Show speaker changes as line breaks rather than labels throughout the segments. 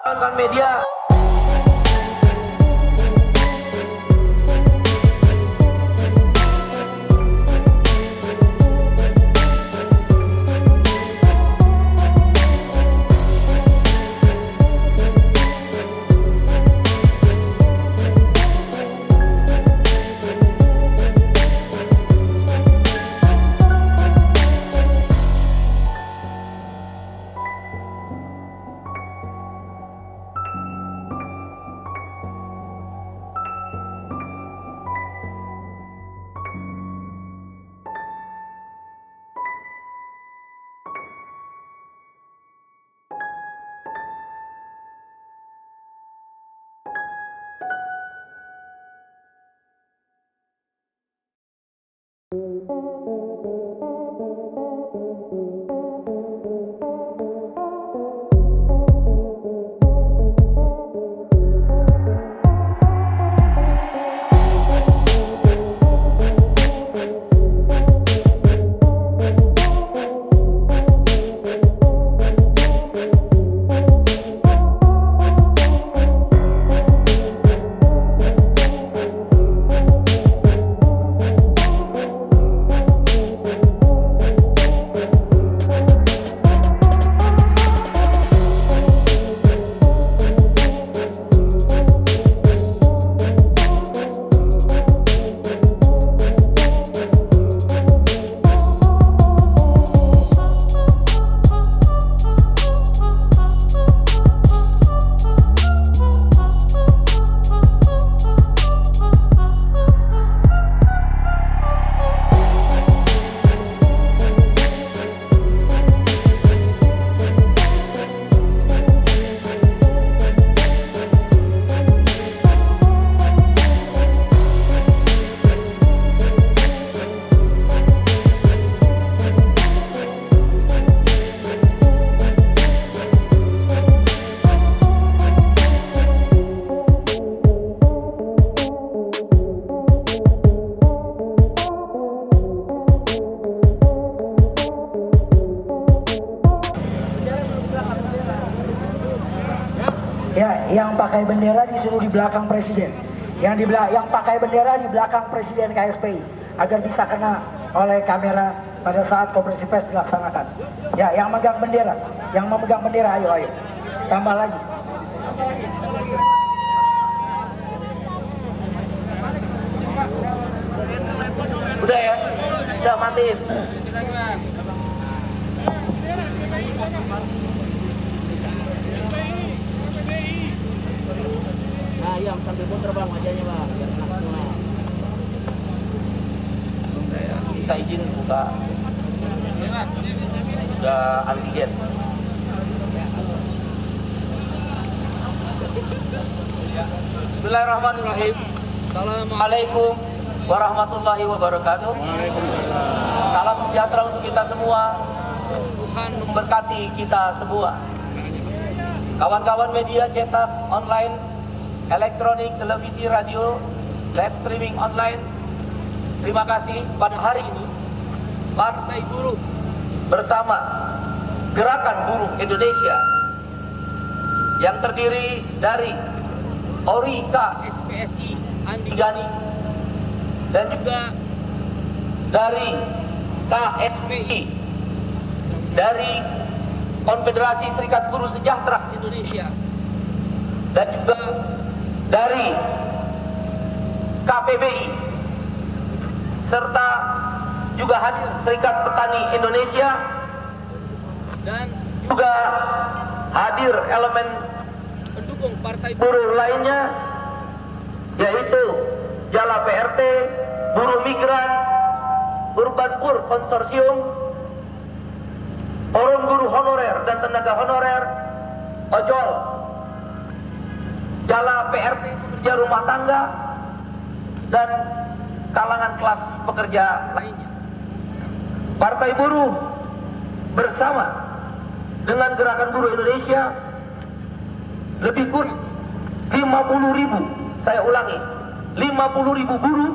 Kawan media.
Ya, yang pakai bendera disuruh di belakang presiden. Yang pakai bendera di belakang presiden KSPI agar bisa kena oleh kamera pada saat konferensi pers dilaksanakan. Ya, yang memegang bendera, ayo. Tambah lagi.
Udah ya, udah matiin.
Nah, yang sambil putar bang wajahnya bang, biar enak semua.
Kita izin buka antigen. Bismillahirrahmanirrahim. Assalamualaikum warahmatullahi wabarakatuh. Salam sejahtera untuk kita semua. Tuhan memberkati kita semua. Kawan-kawan media cetak, online, elektronik, televisi, radio, live streaming online, terima kasih. Pada hari ini Partai Buruh bersama Gerakan Buruh Indonesia yang terdiri dari Orika SPSI Andi Gani dan juga dari KSPI, dari Konfederasi Serikat Buruh Sejahtera Indonesia, dan juga dari KPBI, serta juga hadir Serikat Petani Indonesia, dan juga hadir elemen pendukung Partai Buruh lainnya, yaitu Jala PRT, Buruh Migran, Urbanpur Konsorsium, Forum Guru Honorer dan Tenaga Honorer, Ojol, Jala PRT Pekerja Rumah Tangga, dan kalangan kelas pekerja lainnya. Partai Buruh bersama dengan Gerakan Buruh Indonesia lebih kurang 50.000, saya ulangi, 50.000 buruh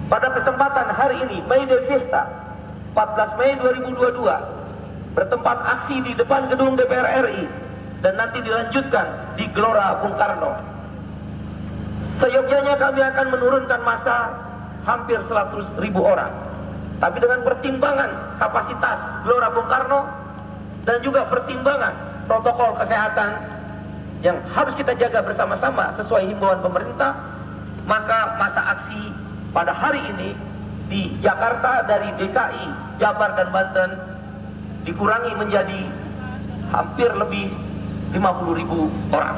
pada kesempatan hari ini, May Day Fiesta 14 Mei 2022, bertempat aksi di depan gedung DPR RI dan nanti dilanjutkan di Gelora Bung Karno. Seyogyanya kami akan menurunkan massa hampir 100.000 orang. Tapi dengan pertimbangan kapasitas Gelora Bung Karno dan juga pertimbangan protokol kesehatan yang harus kita jaga bersama-sama sesuai himbauan pemerintah, maka masa aksi pada hari ini di Jakarta dari DKI, Jabar dan Banten dikurangi menjadi hampir lebih 50.000 orang.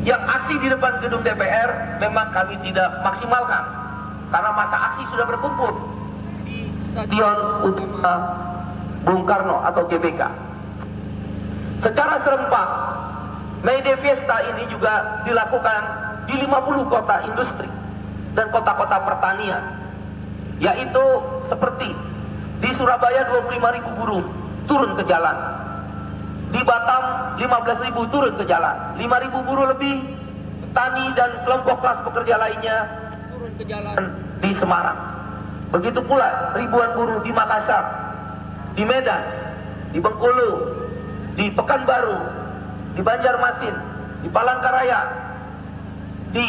Yang aksi di depan gedung DPR memang kami tidak maksimalkan karena masa aksi sudah berkumpul di Stadion Utama Bung Karno atau GBK. Secara serempak, May Day Fiesta ini juga dilakukan di 50 kota industri dan kota-kota pertanian, yaitu seperti di Surabaya 25.000 buruh turun ke jalan, di Batam 15.000 turun ke jalan, 5.000 buruh lebih petani dan kelompok kelas pekerja lainnya turun ke jalan di Semarang. Begitu pula ribuan buruh di Makassar, di Medan, di Bengkulu, di Pekanbaru, di Banjarmasin, di Palangkaraya, di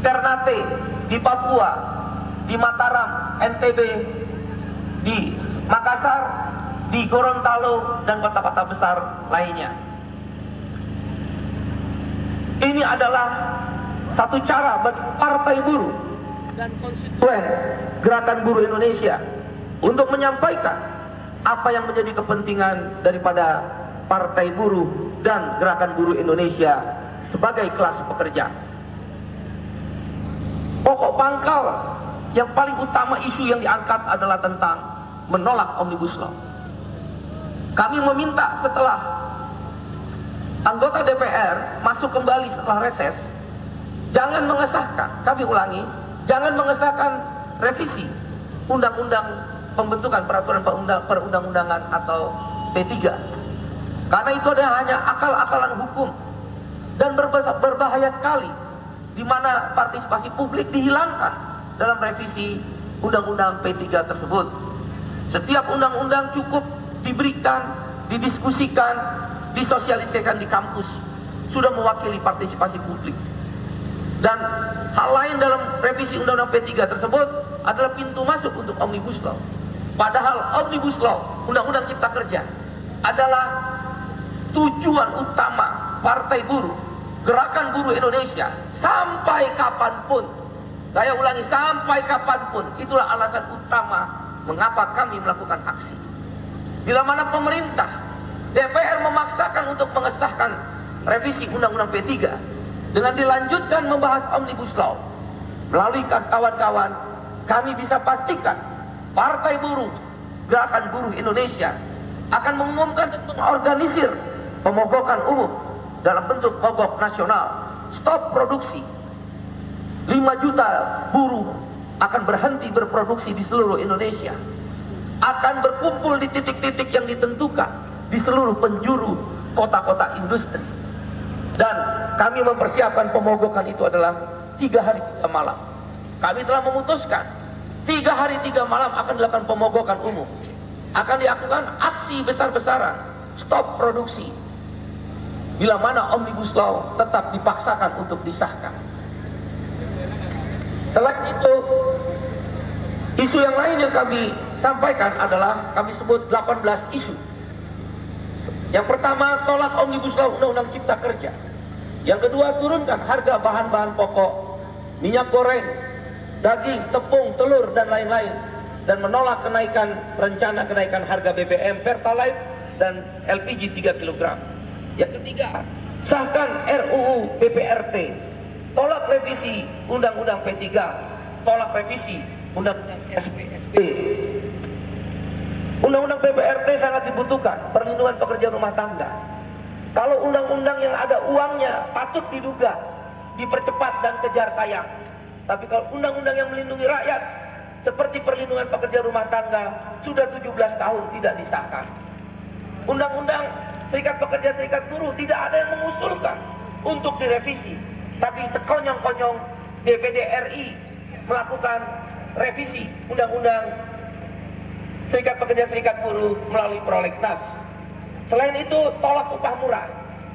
Ternate, di Papua, di Mataram, NTB, di Makassar, di Gorontalo dan kota-kota besar lainnya. Ini adalah satu cara bagi partai buruh dan konstituen Gerakan Buruh Indonesia untuk menyampaikan apa yang menjadi kepentingan daripada partai buruh dan Gerakan Buruh Indonesia sebagai kelas pekerja. Pokok pangkal yang paling utama isu yang diangkat adalah tentang menolak Omnibus Law. Kami meminta setelah anggota DPR masuk kembali setelah reses, jangan mengesahkan, kami ulangi, jangan mengesahkan revisi undang-undang pembentukan peraturan perundang-undangan atau P3. Karena itu adalah hanya akal-akalan hukum dan berbahaya sekali, di mana partisipasi publik dihilangkan dalam revisi undang-undang P3 tersebut. Setiap undang-undang cukup diberikan, didiskusikan, disosialisasikan di kampus, sudah mewakili partisipasi publik. Dan hal lain dalam revisi undang-undang P3 tersebut adalah pintu masuk untuk Omnibus Law. Padahal Omnibus Law, undang-undang Cipta Kerja, adalah tujuan utama partai buruh, Gerakan Buruh Indonesia, sampai kapanpun. Saya ulangi, sampai kapanpun. Itulah alasan utama mengapa kami melakukan aksi. Bila mana pemerintah, DPR memaksakan untuk mengesahkan revisi Undang-Undang P3 dengan dilanjutkan membahas Omnibus Law, melalui kawan-kawan, kami bisa pastikan Partai Buruh, Gerakan Buruh Indonesia akan mengumumkan dan mengorganisir pemogokan umum dalam bentuk mogok nasional, stop produksi. 5 juta buruh akan berhenti berproduksi di seluruh Indonesia, akan berkumpul di titik-titik yang ditentukan di seluruh penjuru kota-kota industri. Dan kami mempersiapkan pemogokan itu adalah 3 hari 3 malam. Kami telah memutuskan 3 hari 3 malam akan dilakukan pemogokan umum, akan dilakukan aksi besar-besaran, stop produksi, bila mana Omnibus Law tetap dipaksakan untuk disahkan. Selain itu, isu yang lain yang kami sampaikan adalah kami sebut 18 isu. Yang pertama, tolak Omnibus Law Undang-Undang Cipta Kerja. Yang kedua, turunkan harga bahan-bahan pokok, minyak goreng, daging, tepung, telur, dan lain-lain. Dan menolak rencana kenaikan harga BBM, Pertalite, dan LPG 3 kg. Yang ketiga, sahkan RUU PPRT. Tolak revisi Undang-Undang P3, tolak revisi Undang-Undang SPSB. Undang-Undang PPRT sangat dibutuhkan, perlindungan pekerja rumah tangga. Kalau undang-undang yang ada uangnya patut diduga dipercepat dan kejar tayang. Tapi kalau undang-undang yang melindungi rakyat seperti perlindungan pekerja rumah tangga sudah 17 tahun tidak disahkan. Undang-undang Serikat Pekerja Serikat Buruh tidak ada yang mengusulkan untuk direvisi. Tapi sekonyong-konyong DPD RI melakukan revisi Undang-Undang Serikat Pekerja Serikat Buruh melalui prolegnas. Selain itu, tolak upah murah.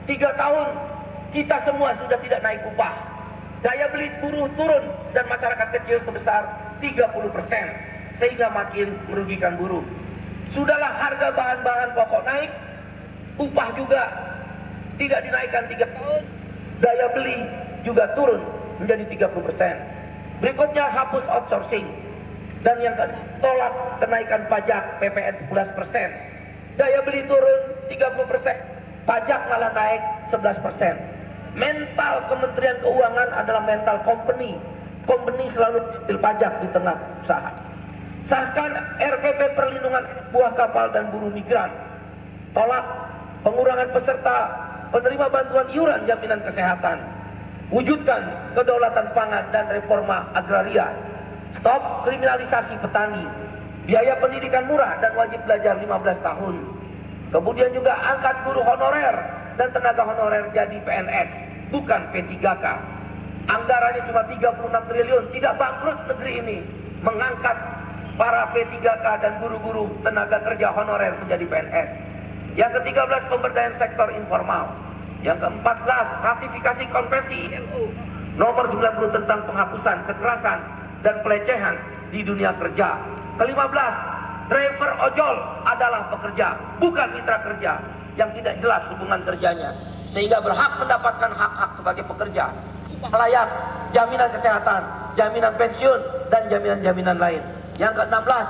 3 tahun kita semua sudah tidak naik upah. Daya beli buruh turun dan masyarakat kecil sebesar 30%, sehingga makin merugikan buruh. Sudahlah harga bahan-bahan pokok naik, upah juga tidak dinaikkan 3 tahun, daya beli juga turun menjadi 30%. Berikutnya hapus outsourcing. Dan yang kedua, tolak kenaikan pajak PPN 11%. Daya beli turun 30%, pajak malah naik 11%. Mental Kementerian Keuangan adalah mental company. Company selalu ambil pajak di tengah usaha. Sahkan RPP perlindungan buah kapal dan buruh migran. Tolak pengurangan peserta penerima bantuan iuran jaminan kesehatan. Wujudkan kedaulatan pangan dan reforma agraria. Stop kriminalisasi petani. Biaya pendidikan murah dan wajib belajar 15 tahun. Kemudian juga angkat guru honorer dan tenaga honorer jadi PNS, bukan P3K. Anggarannya cuma 36 triliun, tidak bangkrut negeri ini. Mengangkat para P3K dan guru-guru tenaga kerja honorer menjadi PNS. Yang ke-13, pemberdayaan sektor informal. Yang ke-14, ratifikasi konvensi ILO nomor 90 tentang penghapusan kekerasan dan pelecehan di dunia kerja. Ke-15, driver ojol adalah pekerja, bukan mitra kerja yang tidak jelas hubungan kerjanya, sehingga berhak mendapatkan hak-hak sebagai pekerja, layak, jaminan kesehatan, jaminan pensiun, dan jaminan-jaminan lain. Yang ke-16,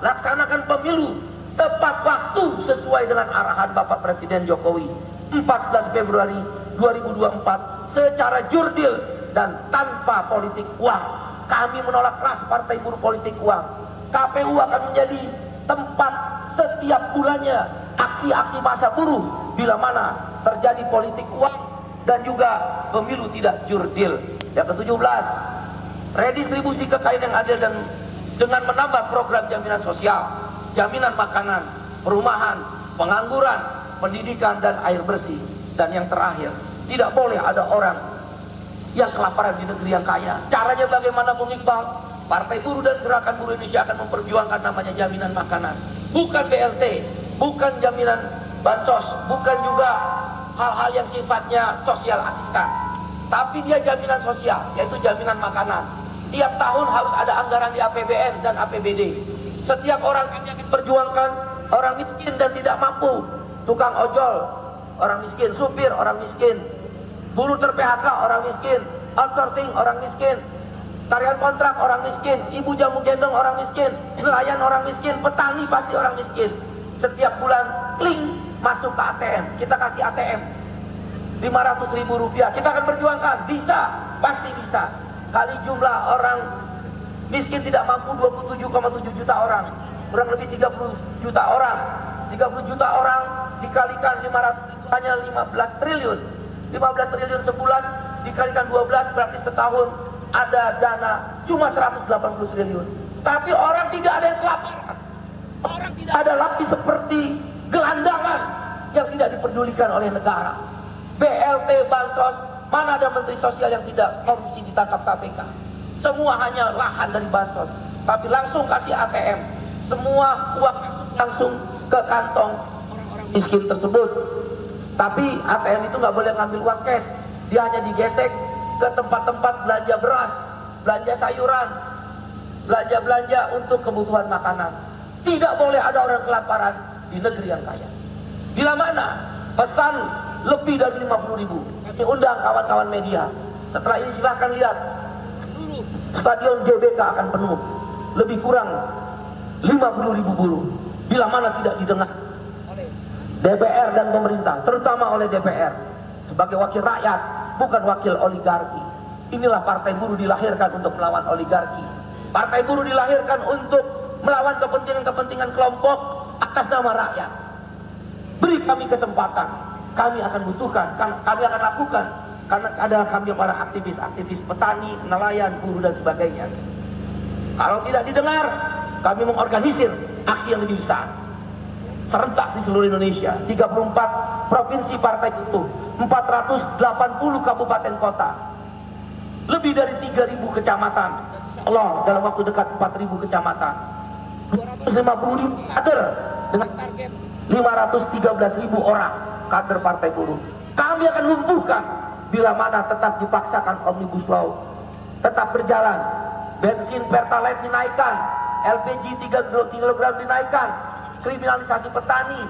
laksanakan pemilu tepat waktu sesuai dengan arahan Bapak Presiden Jokowi 14 Februari 2024 secara jurdil dan tanpa politik uang. Kami menolak keras partai buruh politik uang. KPU akan menjadi tempat setiap bulannya aksi-aksi massa buruh bila mana terjadi politik uang dan juga pemilu tidak jurdil. Yang ke-17, redistribusi kekayaan yang adil dan dengan menambah program jaminan sosial, jaminan makanan, perumahan, pengangguran, pendidikan, dan air bersih. Dan yang terakhir, tidak boleh ada orang yang kelaparan di negeri yang kaya. Caranya bagaimana, Bung Iqbal? Partai Buruh dan Gerakan Buruh Indonesia akan memperjuangkan namanya jaminan makanan. Bukan BLT, bukan jaminan bansos, bukan juga hal-hal yang sifatnya sosial asistan. Tapi dia jaminan sosial, yaitu jaminan makanan. Tiap tahun harus ada anggaran di APBN dan APBD. Setiap orang kami akan perjuangkan orang miskin dan tidak mampu. Tukang ojol, orang miskin. Supir, orang miskin. Buruh ter-PHK, orang miskin. Outsourcing, orang miskin. Karyawan kontrak, orang miskin. Ibu jamu gendong, orang miskin. Nelayan, orang miskin. Petani pasti orang miskin. Setiap bulan, kling, masuk ke ATM. Kita kasih ATM 500.000 rupiah. Kita akan perjuangkan. Bisa, pasti bisa. Kali jumlah orang miskin tidak mampu 27,7 juta orang. Kurang lebih 30 juta orang. 30 juta orang dikalikan 500 hanya 15 triliun. 15 triliun sebulan dikalikan 12 berarti setahun ada dana cuma 180 triliun. Tapi orang tidak ada yang kelaparan. Orang tidak ada lagi seperti gelandangan yang tidak diperdulikan oleh negara. BLT, bansos, mana ada menteri sosial yang tidak korupsi ditangkap KPK. Semua hanya lahan dari bansos, tapi langsung kasih ATM. Semua uang langsung ke kantong orang-orang miskin tersebut. Tapi ATM itu nggak boleh ngambil uang cash, dia hanya digesek ke tempat-tempat belanja beras, belanja sayuran, belanja-belanja untuk kebutuhan makanan. Tidak boleh ada orang kelaparan di negeri yang kaya. Bila mana pesan lebih dari 50.000, kami undang kawan-kawan media. Setelah ini silahkan lihat, seluruh stadion GBK akan penuh, lebih kurang 50.000 buruh. Bila mana tidak didengar oleh DPR dan pemerintah, terutama oleh DPR sebagai wakil rakyat, bukan wakil oligarki. Inilah partai buruh dilahirkan untuk melawan oligarki. Partai buruh dilahirkan untuk melawan kepentingan-kepentingan kelompok atas nama rakyat. Beri kami kesempatan, kami akan butuhkan, kami akan lakukan, karena ada kami para aktivis-aktivis petani, nelayan, buruh dan sebagainya. Kalau tidak didengar, kami mengorganisir aksi yang lebih besar, serentak di seluruh Indonesia. 34 provinsi partai itu, 480 kabupaten kota, lebih dari 3.000 kecamatan. Allah, dalam waktu dekat 4.000 kecamatan, 250.000 kader dengan target 513.000 orang kader Partai Buruh. Kami akan lumpuhkan bila mana tetap dipaksakan Omnibus Law tetap berjalan. Bensin Pertalite dinaikkan, LPG 3 kg dinaikkan, kriminalisasi petani,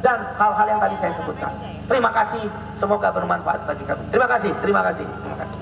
dan hal-hal yang tadi saya sebutkan. Terima kasih, semoga bermanfaat bagi kami. Terima kasih, terima kasih, terima kasih.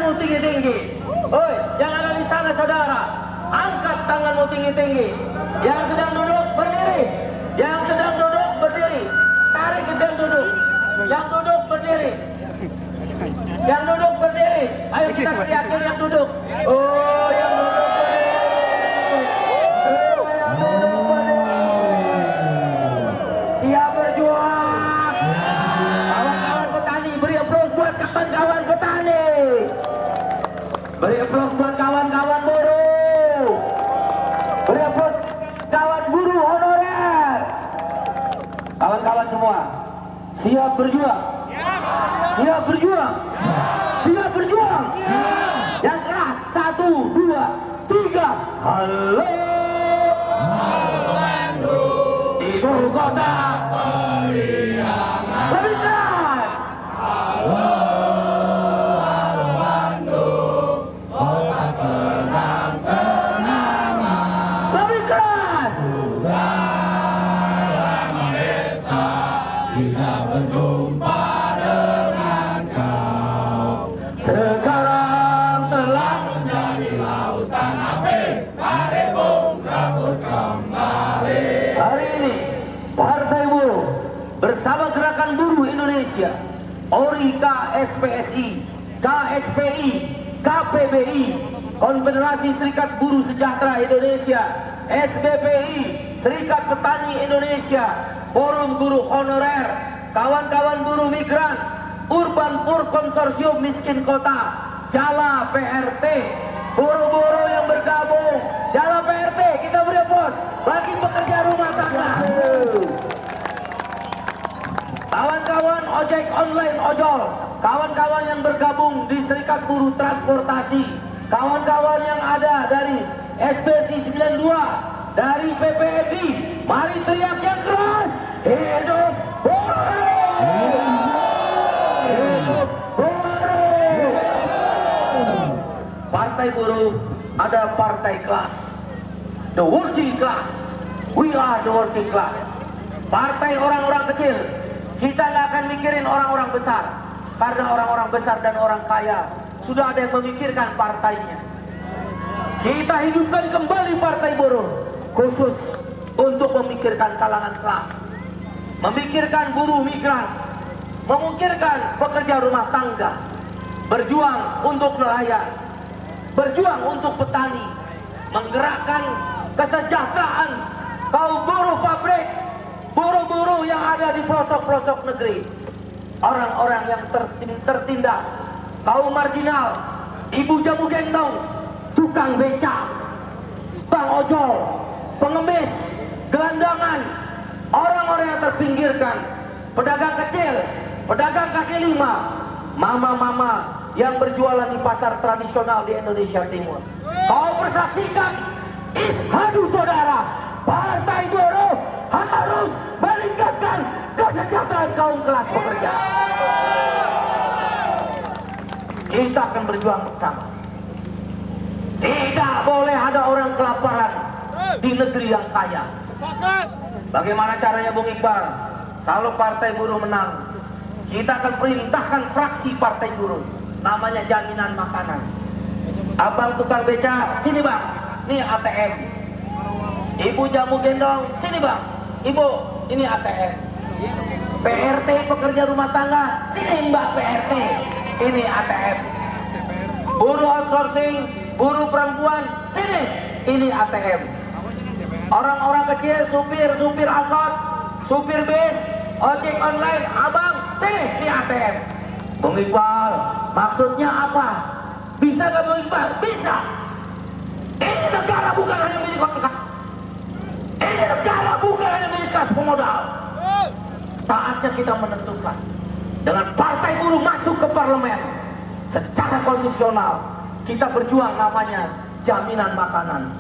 tanganmu tinggi-tinggi. Oi, yang ada di sana saudara, angkat tanganmu tinggi-tinggi. Yang sedang duduk berdiri. Yang sedang duduk berdiri. Tarik yang duduk. Yang duduk berdiri. Yang duduk berdiri. Ayo kita teriakin yang duduk. Oh, yang duduk berdiri. Oh, yang duduk berdiri. Siap berjuang. Kawan-kawan petani, beri aplaus buat kawan-kawan petani. Beri aplaus buat kawan-kawan buruh. Beri aplaus kawan buruh honorer. Kawan-kawan semua, siap berjuang. Siap berjuang. Siap berjuang. Yang keras, 1, 2, 3. Halo. Ibu kota periangan. Lebih keras. Lebih keras. Sekarang telah menjadi lautan api. Mari bung rebut kembali. Hari ini Partai Buruh bersama Gerakan Buruh Indonesia, ORI, KSPSI, KSPI, KPBI, Konfederasi Serikat Buruh Sejahtera Indonesia, SBPI, Serikat Petani Indonesia, Forum Buruh Honorer, kawan-kawan buruh migran, Urban Poor Konsorsium Miskin Kota, Jala PRT, buruh-buruh yang bergabung, Jala PRT, kita beri aplaus bagi pekerja rumah tangga. Kawan-kawan ojek online ojol, kawan-kawan yang bergabung di Serikat Buruh Transportasi, kawan-kawan yang ada dari SPC 92, dari PPNI, mari teriak yang keras, hidup buruh! Hidup buruh! Partai buruh ada partai kelas, the working class, we are the working class. Partai orang-orang kecil, kita nggak akan mikirin orang-orang besar, karena orang-orang besar dan orang kaya sudah ada yang memikirkan partainya. Kita hidupkan kembali partai buruh, khusus untuk memikirkan kalangan kelas, memikirkan buruh migran, memikirkan pekerja rumah tangga, berjuang untuk nelayan, berjuang untuk petani, menggerakkan kesejahteraan kaum buruh pabrik, buruh-buruh yang ada di pelosok-pelosok negeri, orang-orang yang tertindas, kaum marginal, ibu jamu gendong, tukang becak, bang ojol, pengemis, gelandangan, orang-orang yang terpinggirkan, pedagang kecil, pedagang kaki lima, mama-mama yang berjualan di pasar tradisional di Indonesia Timur. Kau bersaksikan, ishadu saudara, Partai Buruh harus meningkatkan kesejahteraan kaum kelas pekerja. Kita akan berjuang bersama. Tidak boleh ada orang kelaparan di negeri yang kaya. Bagaimana caranya Bung Iqbal? Kalau Partai Buruh menang, kita akan perintahkan fraksi Partai Buruh, namanya jaminan makanan. Abang tukang beca, sini bang, ini ATM. Ibu jamu gendong, sini bang, ibu, ini ATM. PRT pekerja rumah tangga, sini mbak PRT, ini ATM. Buruh outsourcing, buruh perempuan, sini, ini ATM. Orang-orang kecil, supir angkot, supir bis, ojek online, abang, sini, ini ATM. Bung Iqbal, maksudnya apa? Bisa gak Bung Iqbal? Bisa. Ini negara bukan hanya milik orang. Ini negara bukan hanya milik kelas pemodal. Saatnya kita menentukan. Dengan Partai Buruh masuk ke parlemen, secara konstitusional, kita berjuang namanya jaminan makanan.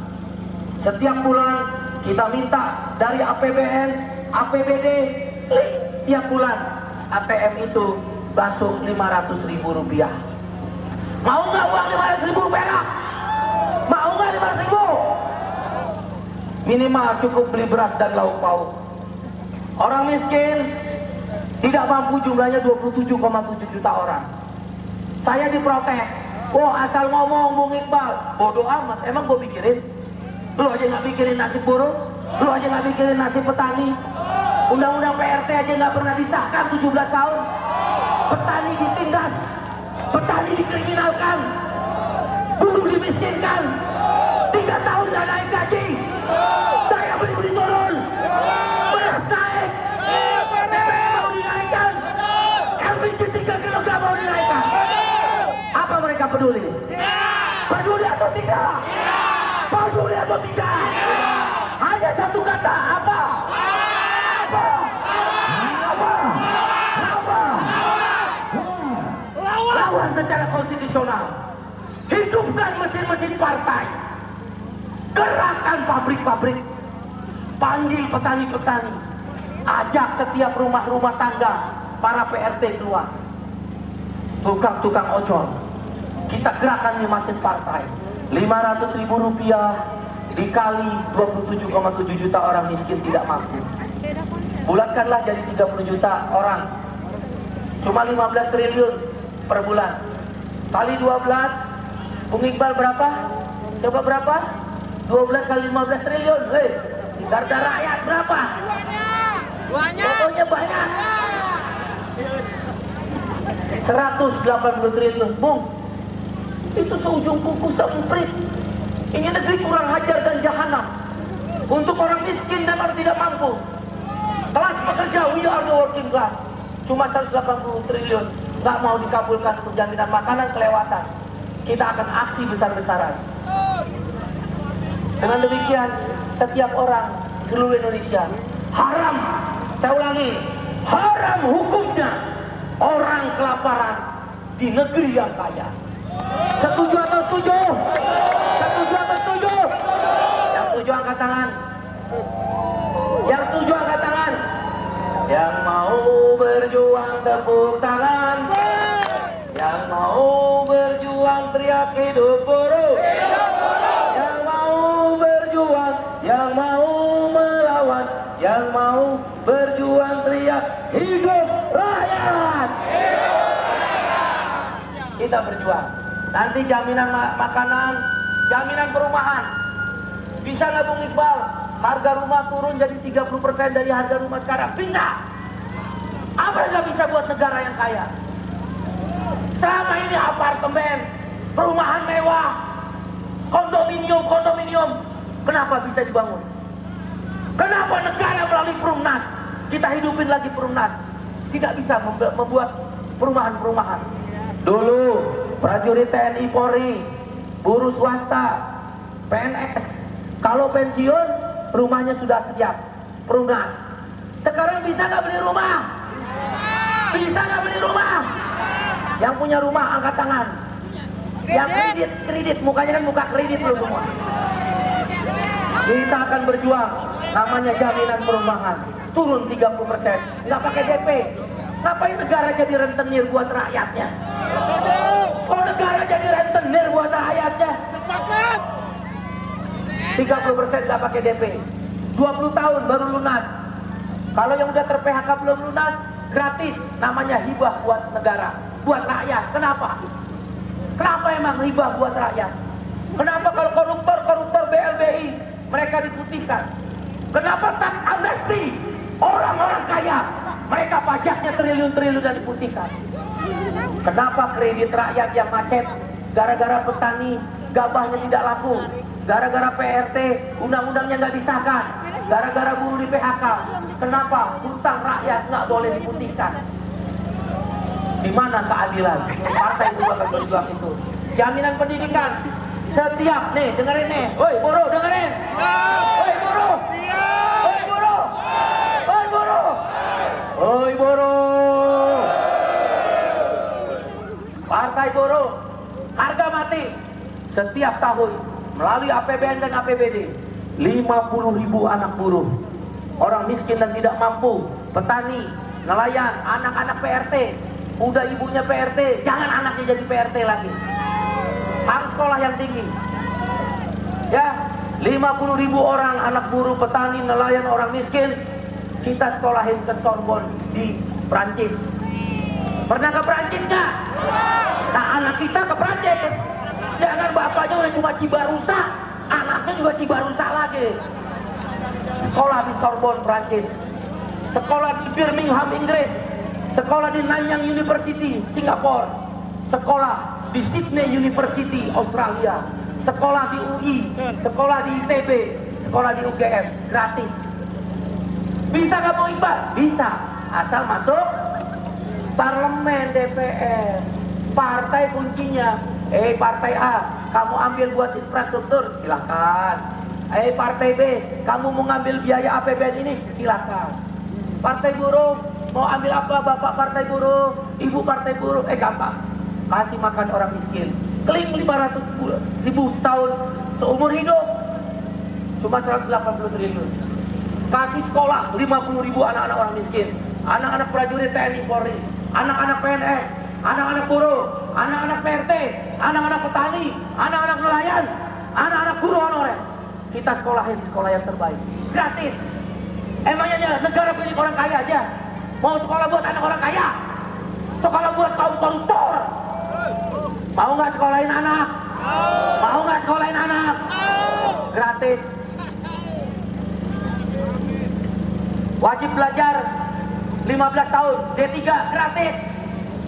Setiap bulan kita minta dari APBN, APBD, klik tiap bulan ATM itu masuk Rp500.000. Mau nggak uang Rp500.000 perak? Mau nggak Rp500.000? Minimal cukup beli beras dan lauk pauk. Orang miskin tidak mampu, jumlahnya 27,7 juta orang. Saya diprotes, Wah, asal ngomong Bung Iqbal, bodoh amat. Emang gue pikirin? Lu aja nggak mikirin nasib buruh, lu aja nggak mikirin nasib petani. Undang-undang PRT aja nggak pernah disahkan 17 tahun. Petani ditindas, petani dikriminalkan, buruh dimiskinkan. 3 tahun nggak naik gaji, daya beli turun, beras naik, BBM mau dinaikkan, LPG 3 kg mau dinaikkan. Apa mereka peduli? Peduli atau tidak? Peduli atau tidak? Hanya satu kata, apa? Apa? Apa? Apa? Lawan secara konstitusional. Hidupkan mesin-mesin partai. Gerakkan pabrik-pabrik. Panggil petani-petani. Ajak setiap rumah-rumah tangga para PRT keluar. Tukang-tukang ojol. Kita gerakan di mesin partai. 500.000 rupiah dikali 27,7 juta orang miskin tidak mampu. Bulatkanlah jadi 30 juta orang. Cuma 15 triliun per bulan. Kali 12, Bung Iqbal berapa? Coba berapa? 12 kali 15 triliun. Hei, garda rakyat berapa? Pokoknya banyak. 180 triliun. Bung, itu seujung kuku semprit. Ini negeri kurang hajar dan jahanam. Untuk orang miskin dan orang tidak mampu. Kelas pekerja, we are the working class. Cuma 180 triliun. Nggak mau dikabulkan untuk jaminan makanan kelewatan. Kita akan aksi besar-besaran. Dengan demikian, setiap orang di seluruh Indonesia haram, saya ulangi, haram hukumnya orang kelaparan di negeri yang kaya. Setuju atau setuju? Setuju atau setuju? Yang setuju angkat tangan. Yang setuju angkat tangan. Yang mau berjuang tepuk tangan. Yang mau berjuang teriak hidup buruh. Yang mau berjuang, yang mau melawan, yang mau berjuang teriak hidup rakyat. Kita berjuang. Nanti jaminan makanan, jaminan perumahan. Bisa nggak Bung Iqbal? Harga rumah turun jadi 30% dari harga rumah sekarang. Bisa. Apa yang nggak bisa buat negara yang kaya? Selama ini apartemen, perumahan mewah, kondominium, kenapa bisa dibangun? Kenapa negara melalui Perumnas? Kita hidupin lagi Perumnas. Tidak bisa membuat perumahan-perumahan. Dulu prajurit TNI Polri, buruh swasta, PNS, kalau pensiun rumahnya sudah siap, Perumnas. Sekarang bisa nggak beli rumah? Bisa nggak beli rumah? Yang punya rumah angkat tangan. Yang kredit, mukanya kan muka kredit loh semua. Kita akan berjuang, namanya jaminan perumahan, turun 30%, nggak pakai DP. Ngapain negara jadi rentenir buat rakyatnya? Kalau negara jadi rentenir buat rakyatnya, 30% nggak pakai DP, 20 tahun baru lunas. Kalau yang udah ter-PHK belum lunas, gratis, namanya hibah buat negara, buat rakyat. Kenapa? Kenapa emang hibah buat rakyat? Kenapa kalau koruptor BLBI mereka diputihkan? Kenapa tak amnesti orang-orang kaya? Mereka pajaknya triliun-triliun dan diputihkan. Kenapa kredit rakyat yang macet? Gara-gara petani gabahnya tidak laku. Gara-gara PRT undang-undangnya nggak disahkan. Gara-gara buruh di PHK. Kenapa hutang rakyat nggak boleh diputihkan? Di mana keadilan? Partai itu akan berjuang itu. Jaminan pendidikan. Setiap nih, dengerin nih. Woi buruh, dengerin. Woi buruh. Woi buruh. Woi buruh. Woi buruh. Partai buruh. Harga mati. Setiap tahun melalui APBN dan APBD 50.000 anak buruh, orang miskin dan tidak mampu, petani, nelayan, anak-anak PRT, udah ibunya PRT, jangan anaknya jadi PRT lagi, harus sekolah yang tinggi. Ya, 50.000 orang anak buruh, petani, nelayan, orang miskin, kita sekolahin ke Sorbonne di Prancis. Pernah ke Prancis nggak? Nah, anak kita ke Prancis. bukan cuma Cibarusa, anaknya juga Cibarusa lagi. Sekolah di Sorbonne, Prancis. Sekolah di Birmingham, Inggris. Sekolah di Nanyang University, Singapura. Sekolah di Sydney University, Australia. Sekolah di UI, sekolah di ITB, sekolah di UGM, gratis. Bisa nggak mau Iqbal? Bisa, asal masuk parlemen, DPR. Partai kuncinya. Partai A, kamu ambil buat infrastruktur, silakan. Partai B, kamu mau ngambil biaya APBN ini, silakan. Partai buruh, mau ambil apa bapak partai buruh, ibu partai buruh, gampang. Kasih makan orang miskin. Klaim 500.000 setahun seumur hidup, cuma 180 triliun. Kasih sekolah 50.000 anak-anak orang miskin, anak-anak prajurit TNI Polri, anak-anak PNS, anak-anak buruh, anak-anak PRT, anak-anak petani, anak-anak nelayan, anak-anak guru honorer. Kita sekolahin di sekolah yang terbaik, gratis. Emangnya negara punya orang kaya aja? Mau sekolah buat anak orang kaya? Sekolah buat kaum koruptor? Mau nggak sekolahin anak? Mau nggak sekolahin anak? Gratis. Wajib belajar 15 tahun, D3 gratis.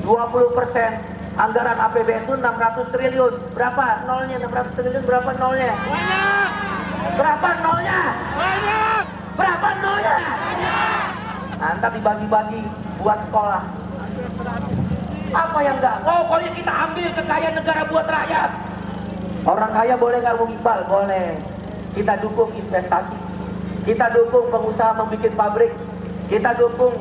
20% anggaran APBN itu 600 triliun. Berapa nolnya? 600 triliun berapa nolnya?
Banyak.
Berapa nolnya?
Banyak.
Berapa nolnya? Nanti dibagi-bagi buat sekolah. Apa yang enggak? Pokoknya kita ambil kekayaan negara buat rakyat. Orang kaya boleh nggak Bung Iqbal? Boleh. Kita dukung investasi. Kita dukung pengusaha membuat pabrik. Kita dukung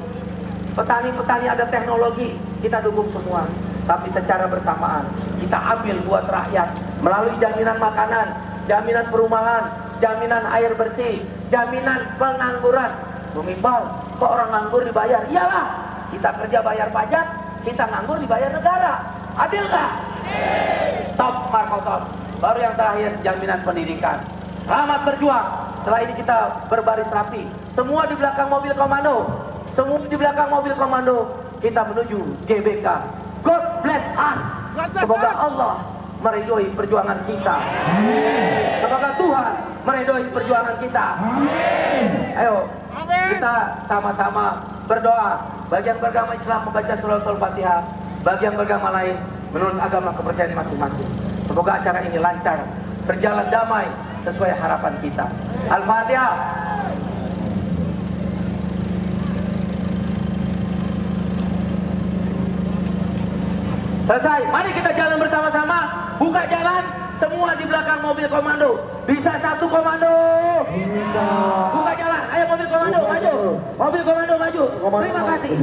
petani-petani ada teknologi. Kita dukung semua. Tapi secara bersamaan kita ambil buat rakyat melalui jaminan makanan, jaminan perumahan, jaminan air bersih, jaminan pengangguran. Bung Iqbal, kok orang nganggur dibayar? Iyalah, kita kerja bayar pajak, kita nganggur dibayar negara. Adil nggak? Top, Marco top. Baru yang terakhir, jaminan pendidikan. Selamat berjuang. Setelah ini kita berbaris rapi. Semua di belakang mobil komando. Semua di belakang mobil komando. Kita menuju GBK. God bless us. Semoga Allah meridhoi perjuangan kita. Semoga Tuhan meridhoi perjuangan kita. Ayo, kita sama-sama berdoa. Bagi yang beragama Islam membaca suratul Fatihah, bagi yang beragama lain menurut agama kepercayaan masing-masing. Semoga acara ini lancar, berjalan damai sesuai harapan kita. Al-Fatihah. Selesai, mari kita jalan bersama-sama. Buka jalan, semua di belakang mobil komando. Bisa satu komando? Bisa. Buka jalan, ayo mobil komando maju. Mobil komando maju. Terima kasih.